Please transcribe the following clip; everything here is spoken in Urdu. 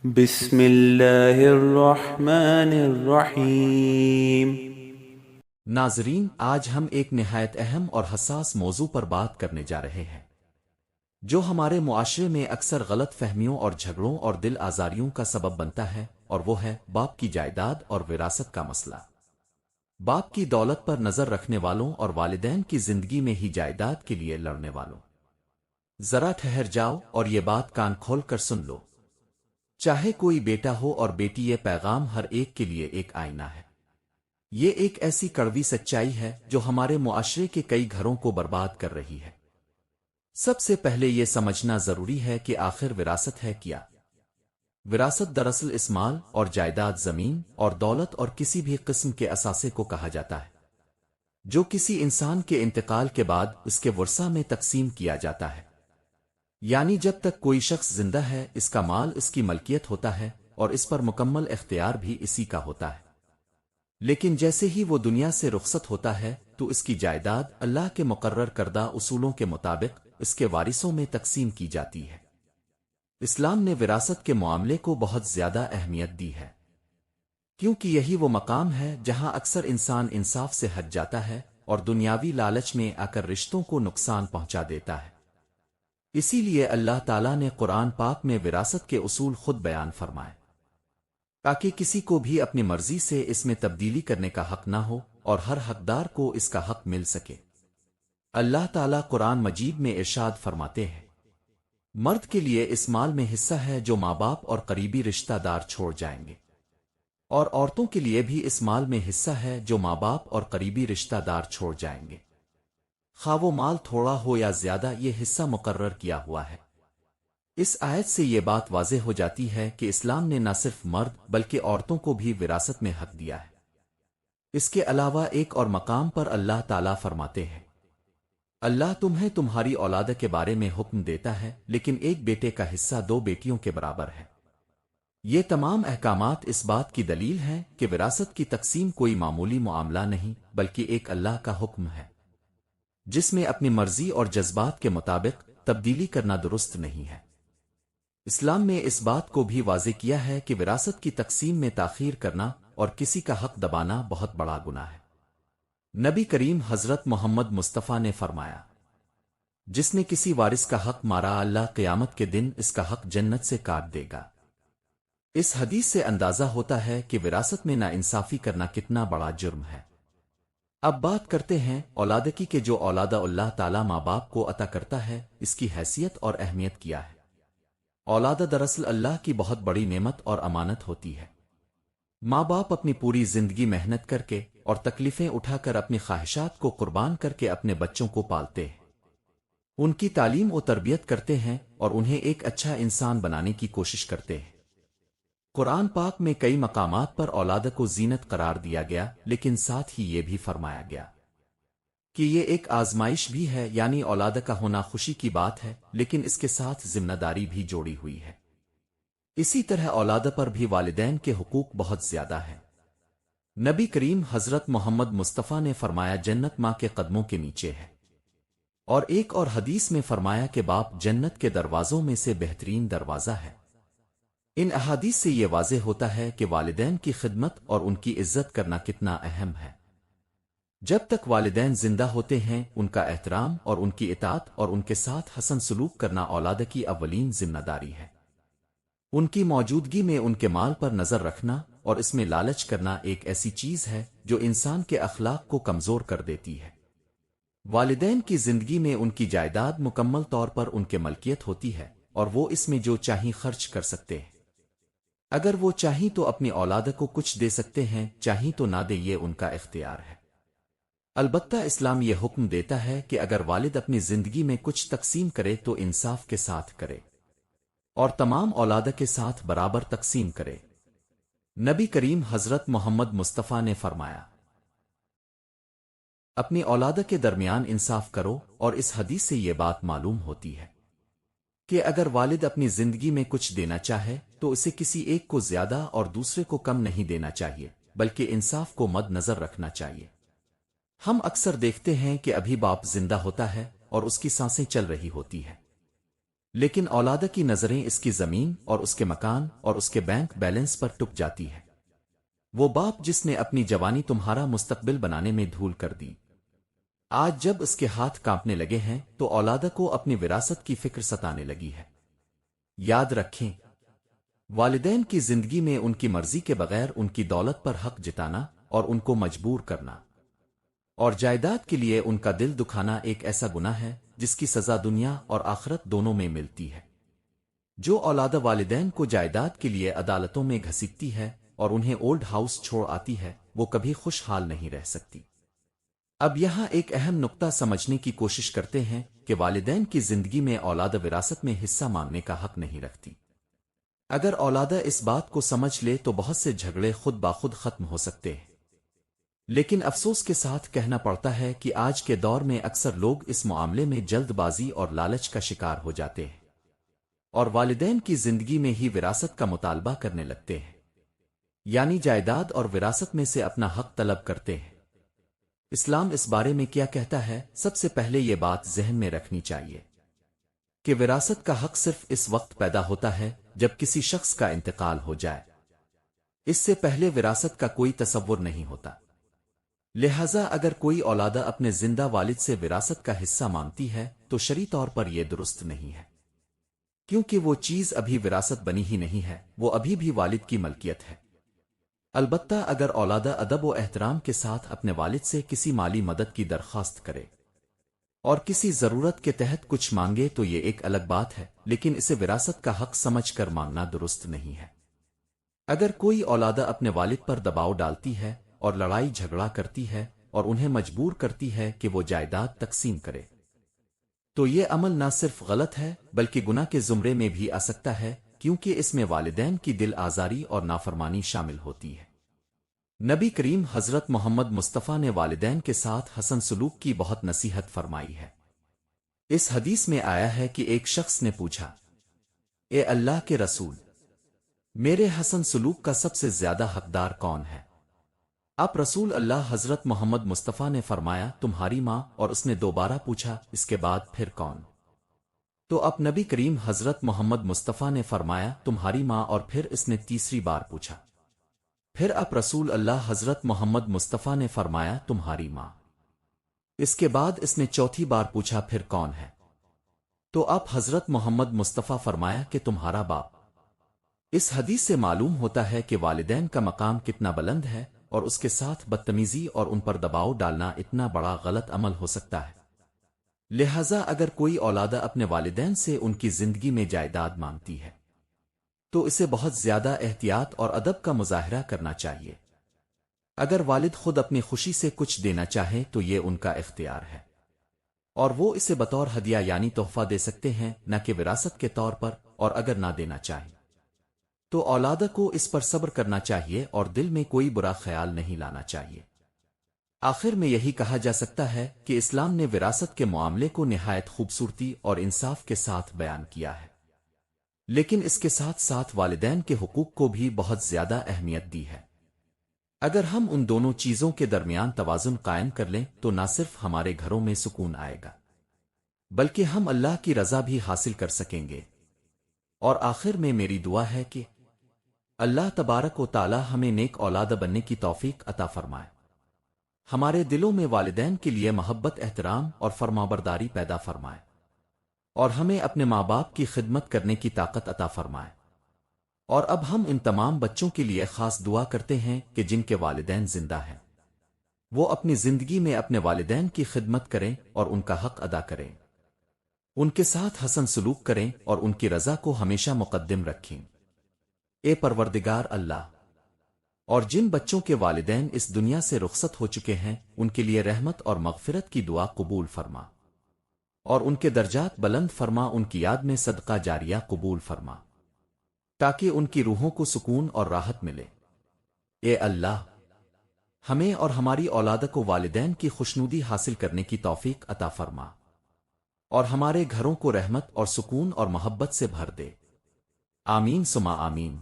بسم اللہ الرحمن الرحیم۔ ناظرین، آج ہم ایک نہایت اہم اور حساس موضوع پر بات کرنے جا رہے ہیں جو ہمارے معاشرے میں اکثر غلط فہمیوں اور جھگڑوں اور دل آزاریوں کا سبب بنتا ہے، اور وہ ہے باپ کی جائیداد اور وراثت کا مسئلہ۔ باپ کی دولت پر نظر رکھنے والوں اور والدین کی زندگی میں ہی جائیداد کے لیے لڑنے والوں، ذرا ٹھہر جاؤ اور یہ بات کان کھول کر سن لو۔ چاہے کوئی بیٹا ہو اور بیٹی، یہ پیغام ہر ایک کے لیے ایک آئینہ ہے۔ یہ ایک ایسی کڑوی سچائی ہے جو ہمارے معاشرے کے کئی گھروں کو برباد کر رہی ہے۔ سب سے پہلے یہ سمجھنا ضروری ہے کہ آخر وراثت ہے کیا؟ وراثت دراصل اس مال اور جائیداد، زمین اور دولت اور کسی بھی قسم کے اثاثے کو کہا جاتا ہے جو کسی انسان کے انتقال کے بعد اس کے ورثہ میں تقسیم کیا جاتا ہے۔ یعنی جب تک کوئی شخص زندہ ہے، اس کا مال اس کی ملکیت ہوتا ہے اور اس پر مکمل اختیار بھی اسی کا ہوتا ہے۔ لیکن جیسے ہی وہ دنیا سے رخصت ہوتا ہے تو اس کی جائیداد اللہ کے مقرر کردہ اصولوں کے مطابق اس کے وارثوں میں تقسیم کی جاتی ہے۔ اسلام نے وراثت کے معاملے کو بہت زیادہ اہمیت دی ہے، کیونکہ یہی وہ مقام ہے جہاں اکثر انسان انصاف سے ہٹ جاتا ہے اور دنیاوی لالچ میں آ کر رشتوں کو نقصان پہنچا دیتا ہے۔ اسی لیے اللہ تعالیٰ نے قرآن پاک میں وراثت کے اصول خود بیان فرمائے تاکہ کسی کو بھی اپنی مرضی سے اس میں تبدیلی کرنے کا حق نہ ہو اور ہر حقدار کو اس کا حق مل سکے۔ اللہ تعالیٰ قرآن مجید میں ارشاد فرماتے ہیں، مرد کے لیے اس مال میں حصہ ہے جو ماں باپ اور قریبی رشتہ دار چھوڑ جائیں گے، اور عورتوں کے لیے بھی اس مال میں حصہ ہے جو ماں باپ اور قریبی رشتہ دار چھوڑ جائیں گے، خواہ وہ مال تھوڑا ہو یا زیادہ، یہ حصہ مقرر کیا ہوا ہے۔ اس آیت سے یہ بات واضح ہو جاتی ہے کہ اسلام نے نہ صرف مرد بلکہ عورتوں کو بھی وراثت میں حق دیا ہے۔ اس کے علاوہ ایک اور مقام پر اللہ تعالیٰ فرماتے ہیں، اللہ تمہیں تمہاری اولاد کے بارے میں حکم دیتا ہے، لیکن ایک بیٹے کا حصہ دو بیٹیوں کے برابر ہے۔ یہ تمام احکامات اس بات کی دلیل ہیں کہ وراثت کی تقسیم کوئی معمولی معاملہ نہیں بلکہ ایک اللہ کا حکم ہے جس میں اپنی مرضی اور جذبات کے مطابق تبدیلی کرنا درست نہیں ہے۔ اسلام میں اس بات کو بھی واضح کیا ہے کہ وراثت کی تقسیم میں تاخیر کرنا اور کسی کا حق دبانا بہت بڑا گناہ ہے۔ نبی کریم حضرت محمد مصطفیٰ نے فرمایا، جس نے کسی وارث کا حق مارا، اللہ قیامت کے دن اس کا حق جنت سے کاٹ دے گا۔ اس حدیث سے اندازہ ہوتا ہے کہ وراثت میں ناانصافی کرنا کتنا بڑا جرم ہے۔ اب بات کرتے ہیں اولاد کی کہ جو اولاد اللہ تعالیٰ ماں باپ کو عطا کرتا ہے، اس کی حیثیت اور اہمیت کیا ہے۔ اولاد دراصل اللہ کی بہت بڑی نعمت اور امانت ہوتی ہے۔ ماں باپ اپنی پوری زندگی محنت کر کے اور تکلیفیں اٹھا کر اپنی خواہشات کو قربان کر کے اپنے بچوں کو پالتے ہیں، ان کی تعلیم و تربیت کرتے ہیں اور انہیں ایک اچھا انسان بنانے کی کوشش کرتے ہیں۔ قرآن پاک میں کئی مقامات پر اولاد کو زینت قرار دیا گیا، لیکن ساتھ ہی یہ بھی فرمایا گیا کہ یہ ایک آزمائش بھی ہے، یعنی اولاد کا ہونا خوشی کی بات ہے لیکن اس کے ساتھ ذمہ داری بھی جوڑی ہوئی ہے۔ اسی طرح اولاد پر بھی والدین کے حقوق بہت زیادہ ہیں۔ نبی کریم حضرت محمد مصطفیٰ نے فرمایا، جنت ماں کے قدموں کے نیچے ہے، اور ایک اور حدیث میں فرمایا کہ باپ جنت کے دروازوں میں سے بہترین دروازہ ہے۔ ان احادیث سے یہ واضح ہوتا ہے کہ والدین کی خدمت اور ان کی عزت کرنا کتنا اہم ہے۔ جب تک والدین زندہ ہوتے ہیں، ان کا احترام اور ان کی اطاعت اور ان کے ساتھ حسن سلوک کرنا اولاد کی اولین ذمہ داری ہے۔ ان کی موجودگی میں ان کے مال پر نظر رکھنا اور اس میں لالچ کرنا ایک ایسی چیز ہے جو انسان کے اخلاق کو کمزور کر دیتی ہے۔ والدین کی زندگی میں ان کی جائیداد مکمل طور پر ان کے ملکیت ہوتی ہے اور وہ اس میں جو چاہیں خرچ کر سکتے ہیں۔ اگر وہ چاہیں تو اپنی اولاد کو کچھ دے سکتے ہیں، چاہیں تو نہ دے، یہ ان کا اختیار ہے۔ البتہ اسلام یہ حکم دیتا ہے کہ اگر والد اپنی زندگی میں کچھ تقسیم کرے تو انصاف کے ساتھ کرے اور تمام اولاد کے ساتھ برابر تقسیم کرے۔ نبی کریم حضرت محمد مصطفیٰ نے فرمایا، اپنی اولاد کے درمیان انصاف کرو، اور اس حدیث سے یہ بات معلوم ہوتی ہے کہ اگر والد اپنی زندگی میں کچھ دینا چاہے تو اسے کسی ایک کو زیادہ اور دوسرے کو کم نہیں دینا چاہیے، بلکہ انصاف کو مد نظر رکھنا چاہیے۔ ہم اکثر دیکھتے ہیں کہ ابھی باپ زندہ ہوتا ہے اور اس کی سانسیں چل رہی ہوتی ہے، لیکن اولاد کی نظریں اس کی زمین اور اس کے مکان اور اس کے بینک بیلنس پر ٹک جاتی ہے۔ وہ باپ جس نے اپنی جوانی تمہارا مستقبل بنانے میں دھول کر دی، آج جب اس کے ہاتھ کانپنے لگے ہیں تو اولاد کو اپنی وراثت کی فکر ستانے لگی ہے۔ یاد رکھیں، والدین کی زندگی میں ان کی مرضی کے بغیر ان کی دولت پر حق جتانا اور ان کو مجبور کرنا اور جائیداد کے لیے ان کا دل دکھانا ایک ایسا گناہ ہے جس کی سزا دنیا اور آخرت دونوں میں ملتی ہے۔ جو اولاد والدین کو جائیداد کے لیے عدالتوں میں گھسیٹتی ہے اور انہیں اولڈ ہاؤس چھوڑ آتی ہے، وہ کبھی خوشحال نہیں رہ سکتی۔ اب یہاں ایک اہم نقطہ سمجھنے کی کوشش کرتے ہیں کہ والدین کی زندگی میں اولاد وراثت میں حصہ مانگنے کا حق نہیں رکھتی۔ اگر اولاد اس بات کو سمجھ لے تو بہت سے جھگڑے خود بخود ختم ہو سکتے ہیں، لیکن افسوس کے ساتھ کہنا پڑتا ہے کہ آج کے دور میں اکثر لوگ اس معاملے میں جلد بازی اور لالچ کا شکار ہو جاتے ہیں اور والدین کی زندگی میں ہی وراثت کا مطالبہ کرنے لگتے ہیں، یعنی جائیداد اور وراثت میں سے اپنا حق طلب کرتے ہیں۔ اسلام اس بارے میں کیا کہتا ہے؟ سب سے پہلے یہ بات ذہن میں رکھنی چاہیے کہ وراثت کا حق صرف اس وقت پیدا ہوتا ہے جب کسی شخص کا انتقال ہو جائے۔ اس سے پہلے وراثت کا کوئی تصور نہیں ہوتا۔ لہذا اگر کوئی اولاد اپنے زندہ والد سے وراثت کا حصہ مانگتی ہے تو شرعی طور پر یہ درست نہیں ہے، کیونکہ وہ چیز ابھی وراثت بنی ہی نہیں ہے، وہ ابھی بھی والد کی ملکیت ہے۔ البتہ اگر اولاد ادب و احترام کے ساتھ اپنے والد سے کسی مالی مدد کی درخواست کرے اور کسی ضرورت کے تحت کچھ مانگے تو یہ ایک الگ بات ہے، لیکن اسے وراثت کا حق سمجھ کر مانگنا درست نہیں ہے۔ اگر کوئی اولاد اپنے والد پر دباؤ ڈالتی ہے اور لڑائی جھگڑا کرتی ہے اور انہیں مجبور کرتی ہے کہ وہ جائیداد تقسیم کرے تو یہ عمل نہ صرف غلط ہے بلکہ گناہ کے زمرے میں بھی آ سکتا ہے، کیونکہ اس میں والدین کی دل آزاری اور نافرمانی شامل ہوتی ہے۔ نبی کریم حضرت محمد مصطفیٰ نے والدین کے ساتھ حسن سلوک کی بہت نصیحت فرمائی ہے۔ اس حدیث میں آیا ہے کہ ایک شخص نے پوچھا، اے اللہ کے رسول، میرے حسن سلوک کا سب سے زیادہ حقدار کون ہے؟ اب رسول اللہ حضرت محمد مصطفیٰ نے فرمایا، تمہاری ماں، اور اس نے دوبارہ پوچھا، اس کے بعد پھر کون؟ تو اب نبی کریم حضرت محمد مصطفیٰ نے فرمایا، تمہاری ماں، اور پھر اس نے تیسری بار پوچھا۔ پھر اب رسول اللہ حضرت محمد مصطفیٰ نے فرمایا، تمہاری ماں۔ اس کے بعد اس نے چوتھی بار پوچھا، پھر کون ہے؟ تو اب حضرت محمد مصطفیٰ فرمایا کہ تمہارا باپ۔ اس حدیث سے معلوم ہوتا ہے کہ والدین کا مقام کتنا بلند ہے اور اس کے ساتھ بدتمیزی اور ان پر دباؤ ڈالنا اتنا بڑا غلط عمل ہو سکتا ہے۔ لہذا اگر کوئی اولاد اپنے والدین سے ان کی زندگی میں جائیداد مانگتی ہے تو اسے بہت زیادہ احتیاط اور ادب کا مظاہرہ کرنا چاہیے۔ اگر والد خود اپنی خوشی سے کچھ دینا چاہے تو یہ ان کا اختیار ہے اور وہ اسے بطور ہدیہ یعنی تحفہ دے سکتے ہیں، نہ کہ وراثت کے طور پر، اور اگر نہ دینا چاہیں تو اولاد کو اس پر صبر کرنا چاہیے اور دل میں کوئی برا خیال نہیں لانا چاہیے۔ آخر میں یہی کہا جا سکتا ہے کہ اسلام نے وراثت کے معاملے کو نہایت خوبصورتی اور انصاف کے ساتھ بیان کیا ہے، لیکن اس کے ساتھ ساتھ والدین کے حقوق کو بھی بہت زیادہ اہمیت دی ہے۔ اگر ہم ان دونوں چیزوں کے درمیان توازن قائم کر لیں تو نہ صرف ہمارے گھروں میں سکون آئے گا بلکہ ہم اللہ کی رضا بھی حاصل کر سکیں گے۔ اور آخر میں میری دعا ہے کہ اللہ تبارک و تعالی ہمیں نیک اولاد بننے کی توفیق عطا فرمائے، ہمارے دلوں میں والدین کے لیے محبت، احترام اور فرمانبرداری پیدا فرمائے، اور ہمیں اپنے ماں باپ کی خدمت کرنے کی طاقت عطا فرمائے۔ اور اب ہم ان تمام بچوں کے لیے خاص دعا کرتے ہیں کہ جن کے والدین زندہ ہیں وہ اپنی زندگی میں اپنے والدین کی خدمت کریں اور ان کا حق ادا کریں، ان کے ساتھ حسن سلوک کریں اور ان کی رضا کو ہمیشہ مقدم رکھیں۔ اے پروردگار اللہ، اور جن بچوں کے والدین اس دنیا سے رخصت ہو چکے ہیں ان کے لیے رحمت اور مغفرت کی دعا قبول فرما اور ان کے درجات بلند فرما، ان کی یاد میں صدقہ جاریہ قبول فرما تاکہ ان کی روحوں کو سکون اور راحت ملے۔ اے اللہ، ہمیں اور ہماری اولاد کو والدین کی خوشنودی حاصل کرنے کی توفیق عطا فرما اور ہمارے گھروں کو رحمت اور سکون اور محبت سے بھر دے۔ آمین ثم آمین۔